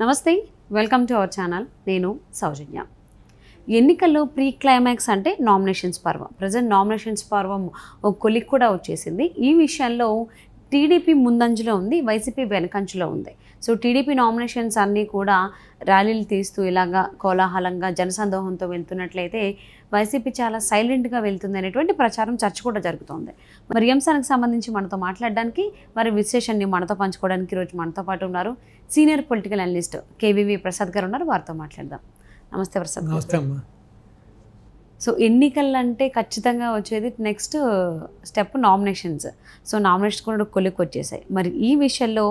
నమస్తే, welcome to our channel. నేను సౌజన్య. ఎన్నికల్లో ప్రీ క్లైమాక్స్ అంటే నామినేషన్స్ పర్వం. ప్రజెంట్ నామినేషన్స్ పర్వం ఒక కొలిక్ కూడా వచ్చేసింది. ఈ విషయంలో టీడీపీ ముందంజలో ఉంది, వైసీపీ వెనకంచులో ఉంది. సో టీడీపీ నామినేషన్స్ అన్నీ కూడా ర్యాలీలు తీస్తూ ఇలాగా కోలాహలంగా జనసందోహంతో వెళ్తున్నట్లయితే వైసీపీ చాలా సైలెంట్గా వెళ్తుంది అనేటువంటి ప్రచారం చర్చ కూడా జరుగుతోంది. మరి అంశానికి సంబంధించి మనతో మాట్లాడడానికి మరి విశ్లేషణని మనతో పంచుకోవడానికి ఈరోజు మనతో పాటు ఉన్నారు senior political analyst KVV Prasad గారు ఉన్నారు. వారితో మాట్లాడదాం. నమస్తే ప్రసాద్. నమస్తే అమ్మా. సో ఎన్నికలు అంటే ఖచ్చితంగా వచ్చేది next step nominations. So nominations కూడా కొలికి వచ్చేసాయి. మరి ఈ విషయంలో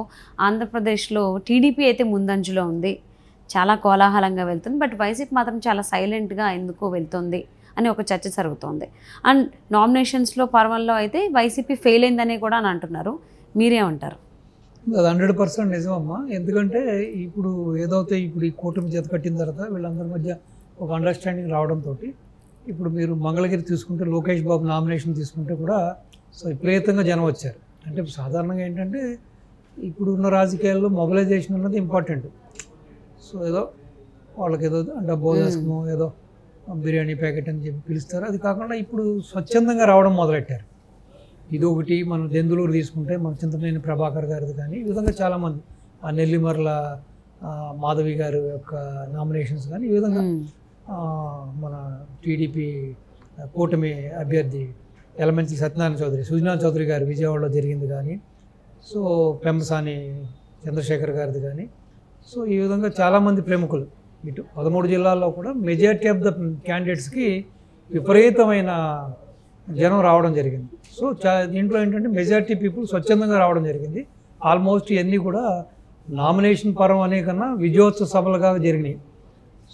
ఆంధ్రప్రదేశ్లో టీడీపీ అయితే ముందంజలో ఉంది, చాలా కోలాహలంగా వెళ్తుంది. బట్ వైసీపీ మాత్రం చాలా సైలెంట్గా ఎందుకు వెళ్తుంది అని ఒక చర్చ జరుగుతోంది. అండ్ నామినేషన్స్లో పర్వంలో అయితే వైసీపీ ఫెయిల్ అయిందని కూడా అని అంటున్నారు. మీరేమంటారు? అది 100% నిజమమ్మా. ఎందుకంటే ఇప్పుడు ఏదైతే ఇప్పుడు ఈ కూటమి జత కట్టిన తర్వాత వీళ్ళందరి మధ్య ఒక అండర్స్టాండింగ్ రావడంతో ఇప్పుడు మీరు మంగళగిరి తీసుకుంటే లోకేష్ బాబు నామినేషన్ తీసుకుంటే కూడా సో విపరీతంగా జనం వచ్చారు. అంటే సాధారణంగా ఏంటంటే ఇప్పుడు ఉన్న రాజకీయాల్లో మొబిలైజేషన్ అన్నది ఇంపార్టెంట్. సో ఏదో వాళ్ళకి ఏదో డబ్బు వేసుకుమో ఏదో బిర్యానీ ప్యాకెట్ అని చెప్పి పిలుస్తారు. అది కాకుండా ఇప్పుడు స్వచ్ఛందంగా రావడం మొదలెట్టారు. ఇది ఒకటి. మనం దెందులూరు తీసుకుంటే మన చింతనేని ప్రభాకర్ గారిది కానీ ఈ విధంగా చాలామంది ఆ నెల్లిమర్ల మాధవి గారి యొక్క నామినేషన్స్ కానీ ఈ విధంగా మన టీడీపీ కూటమి అభ్యర్థి ఎలమంచి సత్యనారాయణ చౌదరి, సుజనా చౌదరి గారు విజయవాడలో జరిగింది కానీ, సో పెంబసాని చంద్రశేఖర్ గారిది కానీ, సో ఈ విధంగా చాలామంది ప్రముఖులు ఇటు 13 జిల్లాల్లో కూడా మెజారిటీ ఆఫ్ ద క్యాండిడేట్స్కి విపరీతమైన జనం రావడం జరిగింది. సో దీంట్లో ఏంటంటే మెజారిటీ పీపుల్ స్వచ్ఛందంగా రావడం జరిగింది. ఆల్మోస్ట్ ఇవన్నీ కూడా నామినేషన్ పరం అనే కన్నా విజయోత్సవ సభలుగా జరిగినాయి.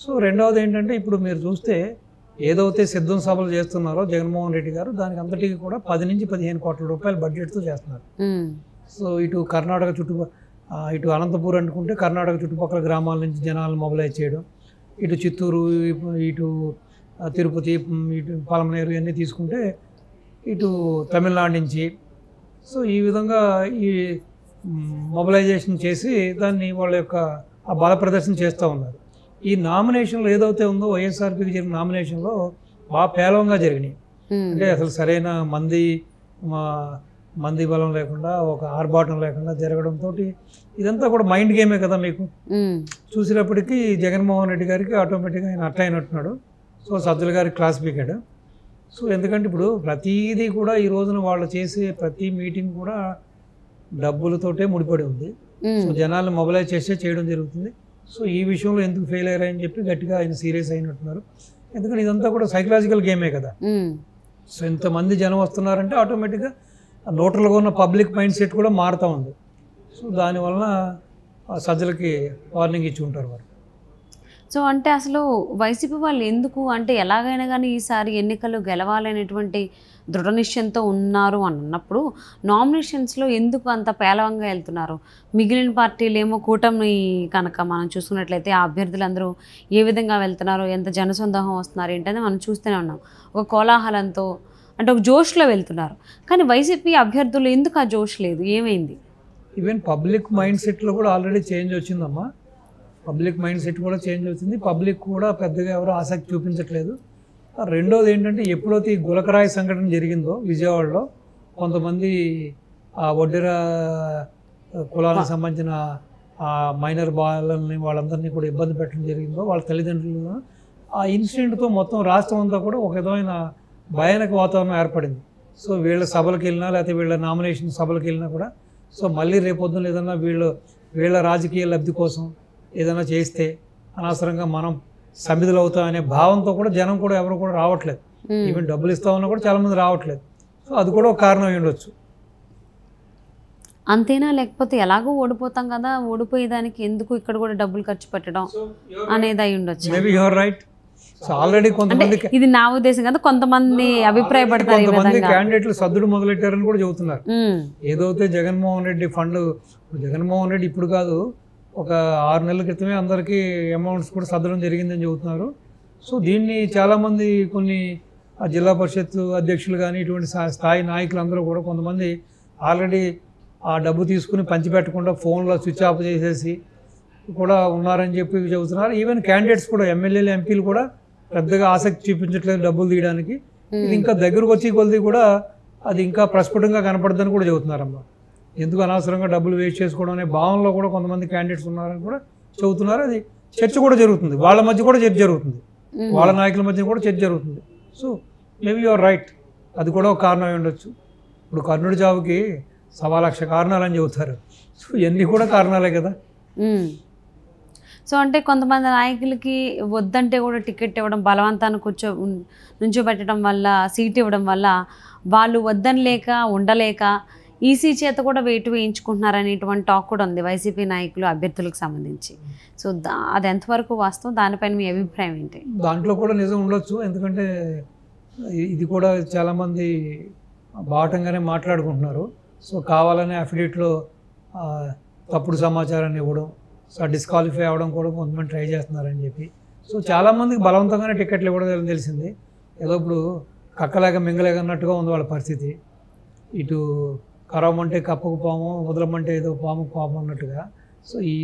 సో రెండవది ఏంటంటే ఇప్పుడు మీరు చూస్తే ఏదైతే సిద్ధం సభలు చేస్తున్నారో జగన్మోహన్ రెడ్డి గారు దానికి అంతటికి కూడా 10 నుంచి 15 కోట్ల రూపాయల బడ్జెట్తో చేస్తున్నారు. సో ఇటు కర్ణాటక ఇటు అనంతపూర్ అనుకుంటే కర్ణాటక చుట్టుపక్కల గ్రామాల నుంచి జనాలను మొబిలైజ్ చేయడం, ఇటు చిత్తూరు, ఇటు తిరుపతి, ఇటు పలమనేరు ఇవన్నీ తీసుకుంటే ఇటు తమిళనాడు నుంచి, సో ఈ విధంగా ఈ మొబిలైజేషన్ చేసి దాన్ని వాళ్ళ యొక్క ఆ బల ప్రదర్శన చేస్తూ ఉన్నారు. ఈ నామినేషన్లో ఏదైతే ఉందో వైఎస్ఆర్పీకి జరిగిన నామినేషన్లో బాగా పేలవంగా జరిగినాయి. అంటే అసలు సరైన మంది బలం లేకుండా ఒక ఆర్భాటం లేకుండా జరగడంతో ఇదంతా కూడా మైండ్ గేమే కదా మీకు చూసినప్పటికీ జగన్మోహన్ రెడ్డి గారికి ఆటోమేటిక్గా ఆయన అట్ట అయినట్టున్నాడు. సో సజ్జల గారికి క్లాస్ పీకాడు. సో ఎందుకంటే ఇప్పుడు ప్రతీదీ కూడా ఈ రోజున వాళ్ళు చేసే ప్రతి మీటింగ్ కూడా డబ్బులతోటే ముడిపడి ఉంది. సో జనాలను మొబిలైజ్ చేయడం జరుగుతుంది. సో ఈ విషయంలో ఎందుకు ఫెయిల్ అయ్యారని చెప్పి గట్టిగా ఆయన సీరియస్ అయినట్టున్నారు. ఎందుకంటే ఇదంతా కూడా సైకలాజికల్ గేమే కదా. సో ఇంతమంది జనం వస్తున్నారంటే ఆటోమేటిక్గా నోటర్లుగా ఉన్న పబ్లిక్ మైండ్ సెట్ కూడా మారుతూ ఉంది. సో దానివలన సజ్జలకి వార్నింగ్ ఇచ్చి ఉంటారు వారు. సో అంటే అసలు వైసీపీ వాళ్ళు ఎందుకు అంటే ఎలాగైనా కానీ ఈసారి ఎన్నికలు గెలవాలనేటువంటి దృఢ నిశ్చయంతో ఉన్నారు అన్నప్పుడు నామినేషన్స్లో ఎందుకు అంత పేలవంగా వెళ్తున్నారు? మిగిలిన పార్టీలు ఏమో కూటమి కనుక మనం చూసుకున్నట్లయితే ఆ అభ్యర్థులందరూ ఏ విధంగా వెళ్తున్నారు, ఎంత జనసందోహం వస్తున్నారు ఏంటనే మనం చూస్తూనే ఉన్నాం. ఒక కోలాహలంతో అంటే ఒక జోష్లో వెళ్తున్నారు. కానీ వైసీపీ అభ్యర్థులు ఎందుకు ఆ జోష్ లేదు? ఏమైంది? ఈవెన్ పబ్లిక్ మైండ్ సెట్లో కూడా ఆల్రెడీ చేంజ్ వచ్చిందమ్మా. పబ్లిక్ మైండ్ సెట్ కూడా చేంజ్ అవుతుంది. పబ్లిక్ కూడా పెద్దగా ఎవరో ఆసక్తి చూపించట్లేదు. రెండోది ఏంటంటే ఎప్పుడైతే ఈ గులకరాయి సంఘటన జరిగిందో విజయవాడలో కొంతమంది ఆ వడ్డెర కులానికి సంబంధించిన మైనర్ బాలని వాళ్ళందరినీ కూడా ఇబ్బంది పెట్టడం జరిగిందో వాళ్ళ తల్లిదండ్రులు, ఆ ఇన్సిడెంట్తో మొత్తం రాష్ట్రం అంతా కూడా ఒక విధమైన భయానక వాతావరణం ఏర్పడింది. సో వీళ్ళ సభలకు వెళ్ళినా లేకపోతే వీళ్ళ నామినేషన్ సభలకు వెళ్ళినా కూడా సో మళ్ళీ రేపొద్దున ఏదన్నా వీళ్ళ రాజకీయ లబ్ధి కోసం ఏదైనా చేస్తే అనవసరంగా మనం సమిధులు అవుతాం అనే భావంతో కూడా జనం కూడా ఎవరు కూడా రావట్లేదు. ఈవెన్ డబ్బులు ఇస్తామన్నా కూడా చాలామంది రావట్లేదు. సో అది కూడా ఒక కారణం అయి ఉండొచ్చు. అంతేనా? లేకపోతే ఎలాగో ఓడిపోతాం కదా, ఓడిపోయేదానికి ఎందుకు ఇక్కడ కూడా డబ్బులు ఖర్చు పెట్టడం అనేది అయి ఉండొచ్చు. Maybe your right. So already కొంతమంది, ఇది నా ఉద్దేశం కదా, కొంతమంది అభిప్రాయపడతారు, కొంతమంది క్యాండిడేట్లు సద్దుడు మొదలెట్టారని కూడా చెబుతున్నారు. ఏదైతే జగన్మోహన్ రెడ్డి ఇప్పుడు కాదు, ఒక 6 నెలల క్రితమే అందరికీ అమౌంట్స్ కూడా సర్దడం జరిగిందని చెబుతున్నారు. సో దీన్ని చాలామంది కొన్ని జిల్లా పరిషత్ అధ్యక్షులు కానీ ఇటువంటి స్థాయి నాయకులందరూ కూడా కొంతమంది ఆల్రెడీ ఆ డబ్బు తీసుకుని పంచిపెట్టకుండా ఫోన్లో స్విచ్ ఆఫ్ చేసేసి కూడా ఉన్నారని చెప్పి చెబుతున్నారు. ఈవెన్ క్యాండిడేట్స్ కూడా ఎమ్మెల్యేలు ఎంపీలు కూడా పెద్దగా ఆసక్తి చూపించట్లేదు డబ్బులు తీయడానికి. ఇది ఇంకా దగ్గరకు వచ్చి కొద్ది కూడా అది ఇంకా ప్రస్ఫుటంగా కనపడదని కూడా చెబుతున్నారమ్మా. ఎందుకు అనవసరంగా డబ్బులు వేస్ట్ చేసుకోవడం అనే భావనలో కూడా కొంతమంది క్యాండిడేట్స్ ఉన్నారని కూడా చెబుతున్నారు. అది చర్చ కూడా జరుగుతుంది, వాళ్ళ మధ్య కూడా చర్చ జరుగుతుంది, వాళ్ళ నాయకుల మధ్య కూడా చర్చ జరుగుతుంది. సో మేబీ యువర్ రైట్, అది కూడా ఒక కారణం అయి ఉండొచ్చు. ఇప్పుడు కర్ణుడి చావుకి 1,00,000 కారణాలని చెబుతారు. సో ఇవన్నీ కూడా కారణాలే కదా. సో అంటే కొంతమంది నాయకులకి వద్దంటే కూడా టికెట్ ఇవ్వడం, బలవంతాన్ని నుంచోబెట్టడం వల్ల, సీట్ ఇవ్వడం వల్ల వాళ్ళు వద్దని లేక ఉండలేక ఈసీ చేత కూడా వేటు వేయించుకుంటున్నారనేటువంటి టాక్ కూడా ఉంది వైసీపీ నాయకులు అభ్యర్థులకు సంబంధించి. సో అది ఎంతవరకు వాస్తవం, దానిపైన మీ అభిప్రాయం ఏంటి? దాంట్లో కూడా నిజం ఉండొచ్చు. ఎందుకంటే ఇది కూడా చాలామంది బాటంగానే మాట్లాడుకుంటున్నారు. సో కావాలనే అఫిడవిట్లో తప్పుడు సమాచారాన్ని ఇవ్వడం, సో డిస్క్వాలిఫై అవ్వడం కూడా కొంతమంది ట్రై చేస్తున్నారని చెప్పి. సో చాలామందికి బలవంతంగానే టికెట్లు ఇవ్వడం తెలిసింది. ఏదో ఇప్పుడు కక్కలేక మింగలేక అన్నట్టుగా ఉంది వాళ్ళ పరిస్థితి. ఇటు కరవమంటే కప్పకు పాము, వదలమంటే ఏదో పాముకు పాము అన్నట్టుగా. సో ఈ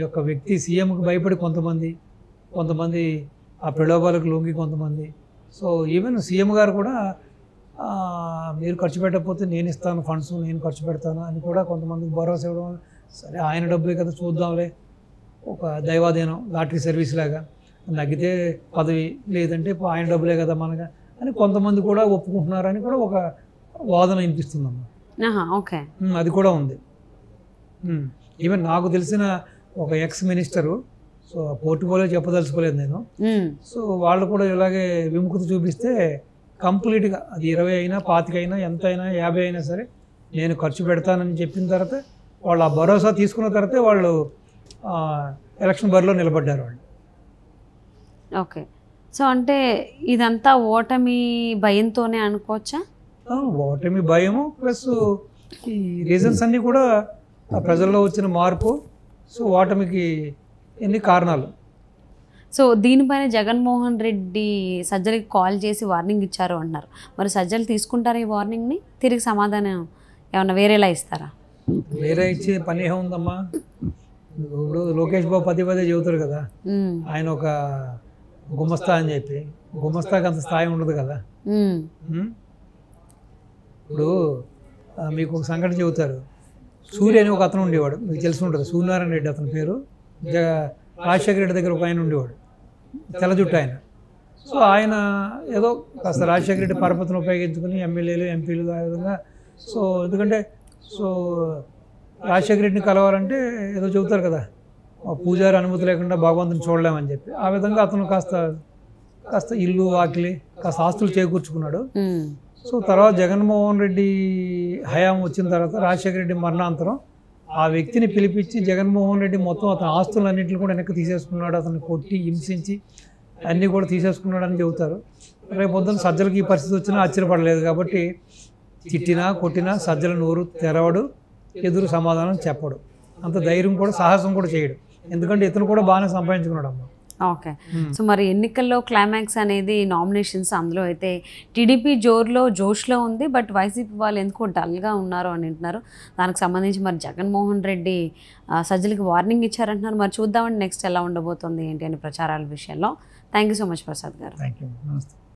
యొక్క వ్యక్తి సీఎంకి భయపడి కొంతమంది ఆ ప్రలోభాలకు లొంగి కొంతమంది. సో ఈవెన్ సీఎం గారు కూడా మీరు ఖర్చు పెట్టకపోతే నేను ఇస్తాను ఫండ్స్, నేను ఖర్చు పెడతాను అని కూడా కొంతమందికి భరోసా ఇవ్వడం. సరే ఆయన డబ్బులే కదా చూద్దాంలే, ఒక దైవాధీనం లాటరీ సర్వీస్ లాగా, నగ్గితే పదవి లేదంటే ఆయన డబ్బులే కదా మనగా అని కొంతమంది కూడా ఒప్పుకుంటున్నారని కూడా ఒక వాదన వినిపిస్తుందమ్మా. ఓకే, అది కూడా ఉంది. ఈవెన్ నాకు తెలిసిన ఒక ఎక్స్ మినిస్టరు, సో పోర్టుఫోలియో చెప్పదలుచుకోలేదు నేను, సో వాళ్ళు కూడా ఇలాగే విముఖత చూపిస్తే కంప్లీట్గా అది 20 అయినా 25 అయినా ఎంత అయినా 50 అయినా సరే నేను ఖర్చు పెడతానని చెప్పిన తర్వాత వాళ్ళు ఆ భరోసా తీసుకున్న తర్వాతే వాళ్ళు ఎలక్షన్ బరిలో నిలబడ్డారు వాళ్ళు. ఓకే, సో అంటే ఇదంతా ఓటమి భయంతోనే అనుకోవచ్చా? ఓటమి భయము ప్లస్ ఈ రీజన్స్ అన్నీ కూడా ప్రజల్లో వచ్చిన మార్పు, సో ఓటమికి ఎన్ని కారణాలు. సో దీనిపైన జగన్మోహన్ రెడ్డి సజ్జలకి కాల్ చేసి వార్నింగ్ ఇచ్చారు అంటున్నారు. మరి సజ్జలు తీసుకుంటారా ఈ వార్నింగ్ని? తిరిగి సమాధానం ఏమన్నా వేరేలా ఇస్తారా? వేరే ఇచ్చే పని ఏముందమ్మా. ఇప్పుడు లోకేష్ బాబు పదే చెబుతారు కదా, ఆయన ఒక గుమస్తా అని చెప్పి. గుమస్తాకి అంత స్థాయి ఉండదు కదా. ఇప్పుడు మీకు ఒక సంఘటన చెబుతారు. సూర్య అని ఒక అతను ఉండేవాడు, మీకు తెలిసి ఉంటుంది, సూర్యనారాయణ రెడ్డి అతని పేరు. రాజశేఖర రెడ్డి దగ్గర ఒక ఆయన ఉండేవాడు, తెల్ల జుట్టు ఆయన. సో ఆయన ఏదో కాస్త రాజశేఖర రెడ్డి పరపతిని ఉపయోగించుకుని ఎమ్మెల్యేలు ఎంపీలు ఆ విధంగా. సో ఎందుకంటే రాజశేఖర రెడ్డిని కలవాలంటే ఏదో చెబుతారు కదా, పూజారి అనుమతి లేకుండా భగవంతుని చూడలేమని చెప్పి. ఆ విధంగా అతను కాస్త ఇల్లు వాకిలి కాస్త ఆస్తులు చేకూర్చుకున్నాడు. సో తర్వాత జగన్మోహన్ రెడ్డి హయాం వచ్చిన తర్వాత రాజశేఖర రెడ్డి మరణాంతరం ఆ వ్యక్తిని పిలిపించి జగన్మోహన్ రెడ్డి మొత్తం అతని ఆస్తులన్నింటినీ కూడా వెనక్కి తీసేసుకున్నాడు, అతన్ని కొట్టి హింసించి అన్నీ కూడా తీసేసుకున్నాడు అని చెబుతారు. రేపు పొద్దున్న సజ్జలకి ఈ పరిస్థితి వచ్చినా ఆశ్చర్యపడలేదు. కాబట్టి తిట్టినా కొట్టినా సజ్జల నోరు తెరవడు, ఎదురు సమాధానం చెప్పడు, అంత ధైర్యం కూడా సాహసం కూడా చేయడు. ఎందుకంటే ఇతను కూడా బాగానే సంపాదించుకున్నాడు అమ్మ. ఓకే, సో మరి ఎన్నికల్లో క్లైమాక్స్ అనేది నామినేషన్స్, అందులో అయితే టీడీపీ జోష్లో ఉంది. బట్ వైసీపీ వాళ్ళు ఎందుకో డల్గా ఉన్నారు అని అంటున్నారు. దానికి సంబంధించి మరి జగన్మోహన్ రెడ్డి సజ్జలకి వార్నింగ్ ఇచ్చారంటున్నారు. మరి చూద్దామండి నెక్స్ట్ ఎలా ఉండబోతుంది ఏంటి అని ప్రచారాల విషయంలో. Thank you so much Prasad గారు. థ్యాంక్ యూ, నమస్తే.